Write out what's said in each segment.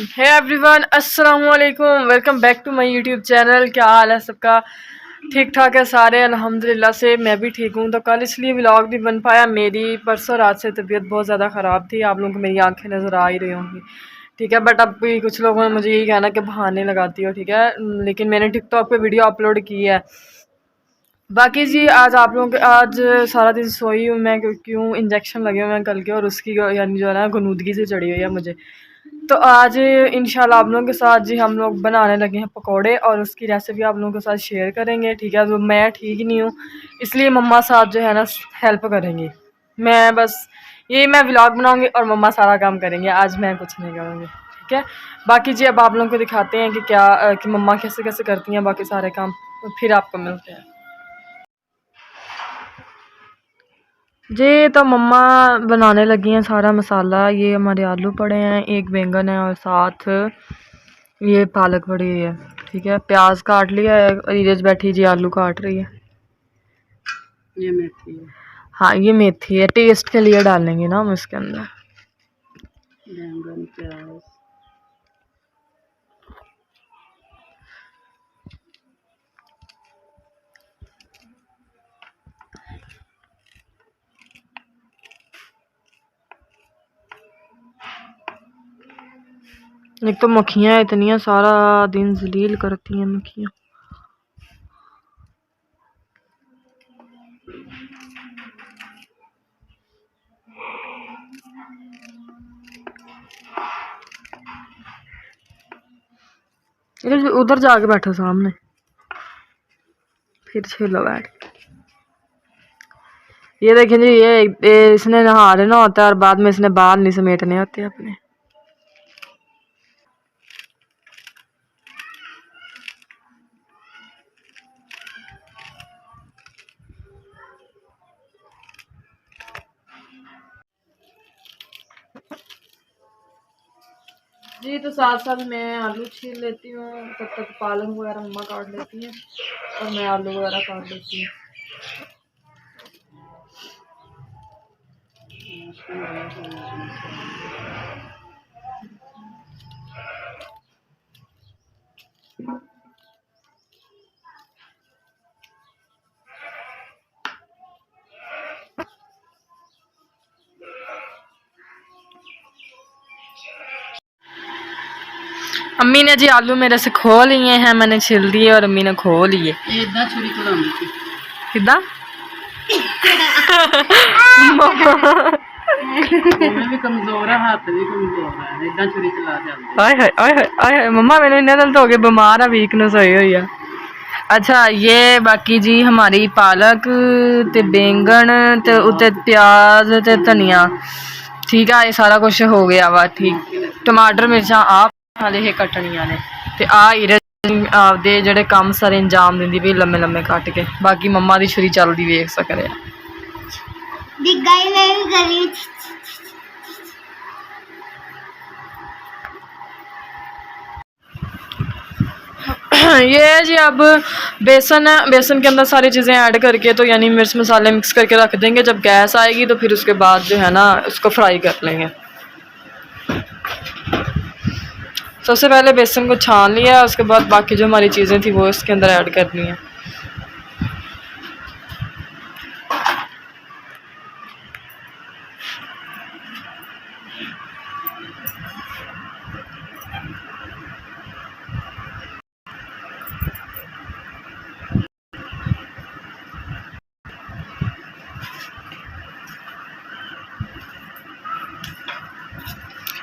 हे everyone, अस्सलाम वालेकुम। Welcome back to my YouTube channel. क्या हाल है सबका? ठीक ठाक है सारे, अल्हम्दुलिल्लाह से मैं भी ठीक हूँ। तो कल इसलिए व्लॉग नहीं बन पाया, मेरी परसों रात से तबीयत बहुत ज़्यादा ख़राब थी। आप लोगों को मेरी आंखें नज़र आ ही रही होंगी, ठीक है। बट अब भी कुछ लोगों ने मुझे यही कहना कि बहाने लगाती हो, ठीक है। लेकिन मैंने टिकटॉक पे वीडियो अपलोड की है। बाकी जी आज आप लोगों के आज सारा दिन सोई हूँ मैं, क्यों इंजेक्शन लगे हुए हैं कल के, और उसकी यानी जो है ना गनूदगी से चढ़ी हुई है मुझे। तो आज इंशाल्लाह आप लोगों के साथ जी हम लोग बनाने लगे हैं पकोड़े, और उसकी रेसिपी आप लोगों के साथ शेयर करेंगे, ठीक है। तो मैं ठीक नहीं हूँ, इसलिए मम्मा साथ जो है ना हेल्प करेंगी। मैं बस यही मैं व्लॉग बनाऊंगी और मम्मा सारा काम करेंगे, आज मैं कुछ नहीं करूँगी, ठीक है। बाकी जी अब आप लोगों को दिखाते हैं कि क्या कि मम्मा कैसे कैसे करती हैं बाकी सारे काम, तो फिर आपको मिलते हैं जी। तो मम्मा बनाने लगी हैं सारा मसाला। ये हमारे आलू पड़े हैं, एक बैंगन है, और साथ ये पालक पड़ी हुई है, ठीक है। प्याज काट लिया है, और नीरज बैठी जी आलू काट रही है। ये मेथी है। हाँ ये मेथी है, टेस्ट के लिए डालेंगे ना हम इसके अंदर। बैंगन, प्याज, एक तो मक्खियाँ इतनी सारा दिन जलील करती हैं मक्खियाँ। उधर जाके बैठो सामने, फिर छीलो बैठ। ये देखें जी, ये इसने नहा लेना होता है और बाद में इसने बाल नहीं समेटने होते अपने। जी तो साथ साथ मैं आलू छील लेती हूँ, तब तक पालक वगैरह मम्मा काट लेती हैं और मैं आलू वगैरह काट लेती हूँ। अम्मी ने जी आलू मेरे से खो लिए हैं, मैंने छिल दिए और अम्मी ने खो लिए। इदा छुरी चलाउंदी थी किदा मैं भी कमजोर है, हाथ भी कमजोर है, इदा छुरी चला जाती। हाय हाय हाय हाय हाय मम्मा मैंने इन्ने दिन तो हो गए बीमार है, वीकनेस होई हुई है। अच्छा ये बाकी जी हमारी पालक ते बैंगन ते उते प्याज ते धनिया, ठीक है। ये सारा कुछ हो गया वा, ठीक। टमाटर मिर्चा आप हाले हे कटनियां ने, ते आ आपदे जेडे काम सारे अंजाम दिंदी भी लम्मे लम्मे कट के। बाकी मम्मा दी छुरी चलदी वेख सकदे ये जी अब बेसन है, बेसन के अंदर सारी चीज़ें ऐड करके तो यानी मिर्च मसाले मिक्स करके रख देंगे। जब गैस आएगी तो फिर उसके बाद जो है ना उसको फ्राई कर लेंगे। सबसे पहले बेसन को छान लिया, उसके बाद बाकी जो हमारी चीज़ें थी वो इसके अंदर ऐड करनी है।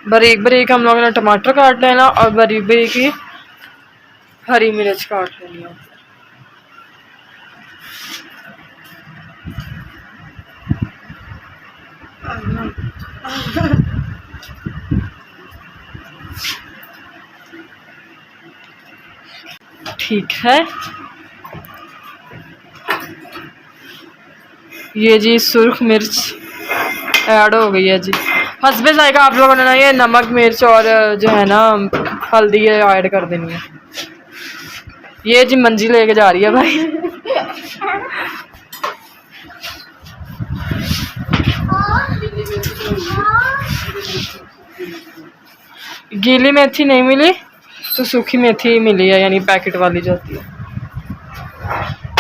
बारीक बारीक हम लोगों ने टमाटर काट लेना और बारीक बारीक ही हरी मिर्च काट लेनी है। ठीक है, ये जी सुर्ख मिर्च ऐड हो गई है जी। हसबे जाएगा आप लोगों ने ना ये नमक मिर्च और जो है ना हल्दी ऐड कर देनी है। ये जी मंजी लेके जा रही है भाई। गीली मेथी नहीं मिली तो सूखी मेथी मिली है, यानी पैकेट वाली जो होती है।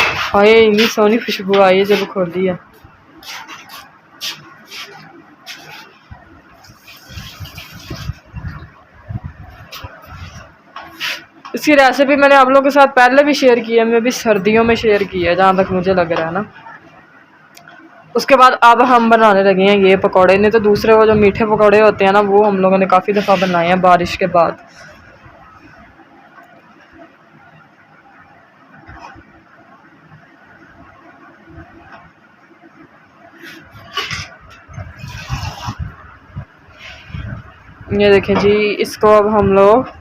हाय इतनी सोहनी खुशबू आई है जब खोली है। इसकी रेसिपी मैंने आप लोगों के साथ पहले भी शेयर की है, मैं भी सर्दियों में शेयर की है जहाँ तक मुझे लग रहा है ना। उसके बाद अब हम बनाने लगे हैं ये पकौड़े, नहीं तो दूसरे वो जो मीठे पकौड़े होते हैं ना वो हम लोगों ने काफ़ी दफ़ा बनाए हैं बारिश के बाद। ये देखें जी, इसको अब हम लोग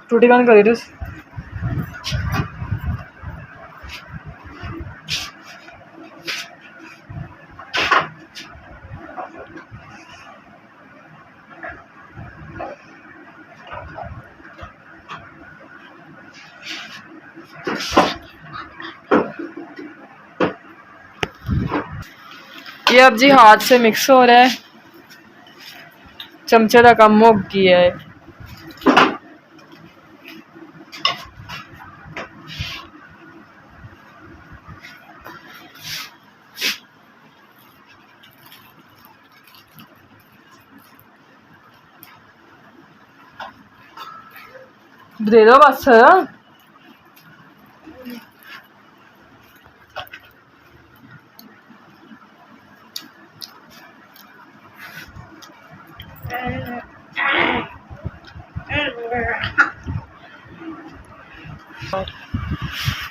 टूटी बंद करी। ये अब जी हाथ से मिक्स हो रहा है, चमचे का कम हो गया है। दे दो बस।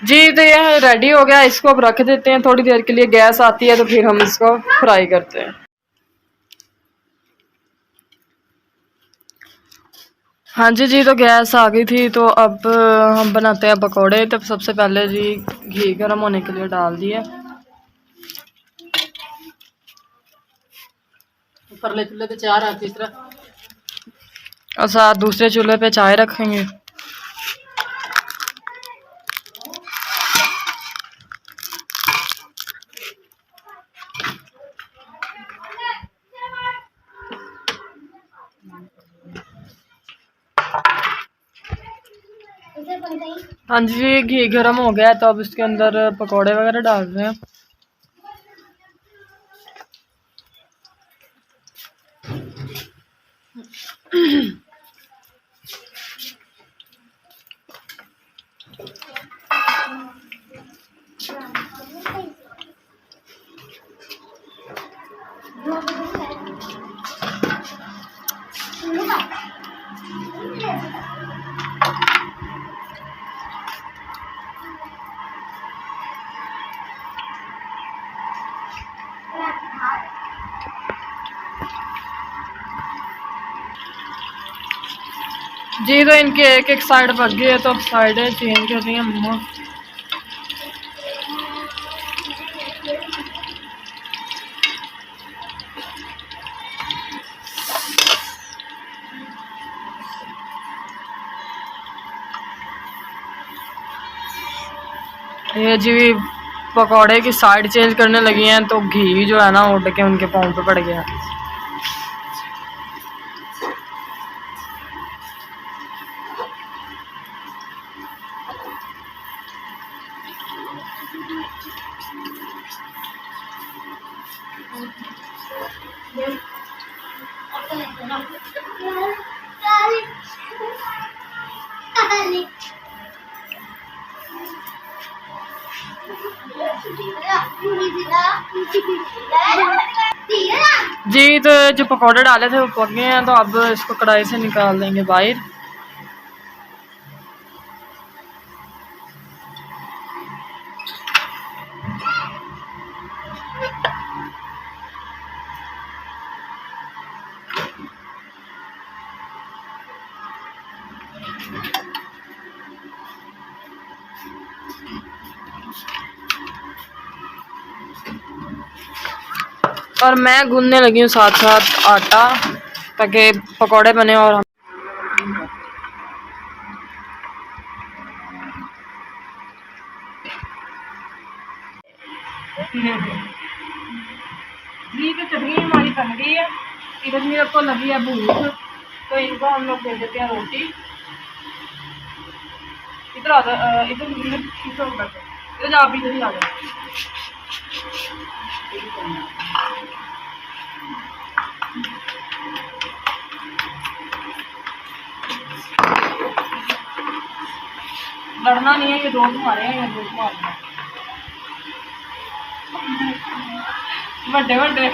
जी तो ये रेडी हो गया, इसको अब रख देते हैं थोड़ी देर के लिए। गैस आती है तो फिर हम इसको फ्राई करते हैं। हाँ जी जी, तो गैस आ गई थी तो अब हम बनाते हैं पकौड़े। तो सबसे पहले जी घी गर्म होने के लिए डाल दिया। ऊपरले चूल्हे पे चाय रख, तीसरा और साथ दूसरे चूल्हे पे चाय रखेंगे। हाँ जी, घी गर्म हो गया है तो अब इसके अंदर पकौड़े वगैरह डाल रहे हैं। जी तो इनके एक एक साइड पक गई है तो अब साइडें चेंज कर रही हैं मम्मा। ये जी पकौड़े की साइड चेंज करने लगी हैं तो घी जो है ना उड़ के उनके पाँव पे पड़ गया। जी तो जो पकौड़े डाले थे वो पक गए हैं तो अब इसको कढ़ाई से निकाल देंगे बाहर। और मैं गूंदने लगी हूँ साथ साथ आटा ताकि पकौड़े बने। और जी तो चटनी हमारी बन गई है। इधर मेरे को लगी है भूख तो इनको हम लोग दे देते हैं रोटी। इधर आ जाओ, इधर इधर जाओ, आप भी इधर ही आ जाओ। लड़ना नहीं है, ये दो तुम्हारे हैं, ये दो तुम्हारे हैं। बड़े बड़े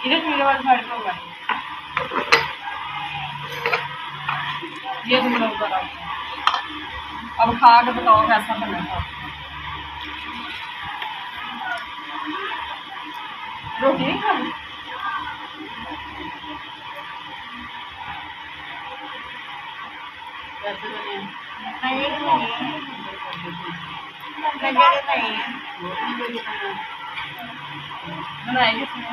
इधर मेरे वाले साइड में होगा, ये तुम लोग करो। अब खा के बताओ कैसा बना था। रोटी नहीं खानी? कैसे बने? बनाए किसने?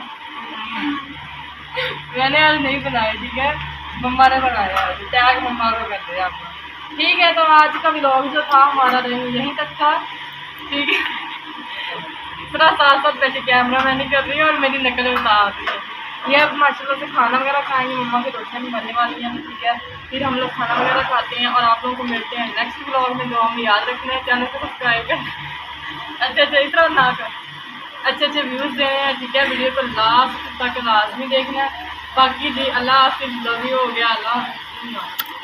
मैंने आज नहीं बनाया, ठीक है, मम्मा ने बनाया। टैग मम्मा को कर दिया आपने। ठीक है, तो आज का व्लॉग जो था हमारा यहीं तक था, ठीक है। पूरा साथ साथ बैठे कैमरा मैंने कर रही हूँ और मेरी नकल उतार रही है। ये अब माशाल्लाह से खाना वगैरह खाएंगे, मम्मा की रोटियाँ भी बनने वाली हैं, ठीक है। फिर हम लोग खाना वगैरह खाते हैं और आप लोगों को मिलते हैं नेक्स्ट व्लॉग में। जो हमें याद रखना है, चैनल को सब्सक्राइब कर अच्छे अच्छे इस तरह ना कर अच्छे अच्छे व्यूज़ देने हैं, ठीक है। वीडियो को लास्ट तक लाजमी देखना है। बाकी जी अल्लाह हाफ़िज़, लव यू हो गया, अल्लाह हाफ़िज़।